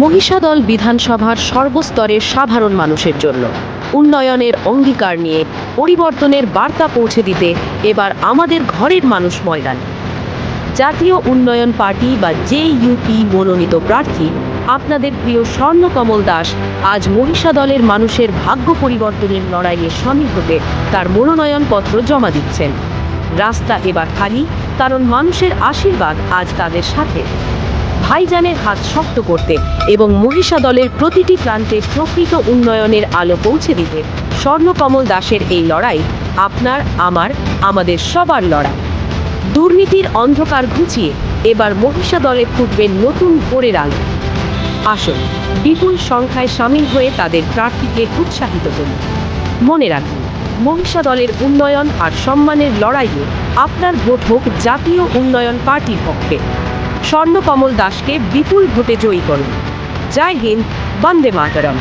মহিষাদল বিধানসভার সর্বস্তরের সাধারণ মানুষের জন্য উন্নয়নের অঙ্গীকার নিয়ে পরিবর্তনের বার্তা পৌঁছে দিতে এবার আমাদের ঘরের মানুষ ময়দানে। জাতীয় উন্নয়ন পার্টি বা জেইউপি মনোনীত প্রার্থী আপনাদের প্রিয় স্বর্ণকমল দাস আজ মহিষাদলের মানুষের ভাগ্য পরিবর্তনের লড়াইয়ে সামিল হতে তার মনোনয়নপত্র জমা দিচ্ছেন। রাস্তা এবার খালি, কারণ মানুষের আশীর্বাদ আজ তাদের সাথে। ভাইজানের হাত শক্ত করতে এবং মহিষাদলের প্রতিটি প্রান্তে প্রকৃত উন্নয়নের আলো পৌঁছে দিতে স্বর্ণকমল দাসের এই লড়াই আপনার, আমার, আমাদের সবার লড়াই। দুর্নীতির অন্ধকার ঘুচিয়ে এবার মহিষাদলে ফুটবে নতুন ভোরের আলো। আসুন বিপুল সংখ্যায় সামিল হয়ে তাদের প্রার্থীকে উৎসাহিত করুন। মনে রাখুন, মহিষাদলের উন্নয়ন আর সম্মানের লড়াইয়ে আপনার ভোট হোক জাতীয় উন্নয়ন পার্টির পক্ষে। স্বর্ণকমল দাসকে বিপুল ভোটে জয়ী করুন। জয় হিন্দ, বন্দে মাতরম।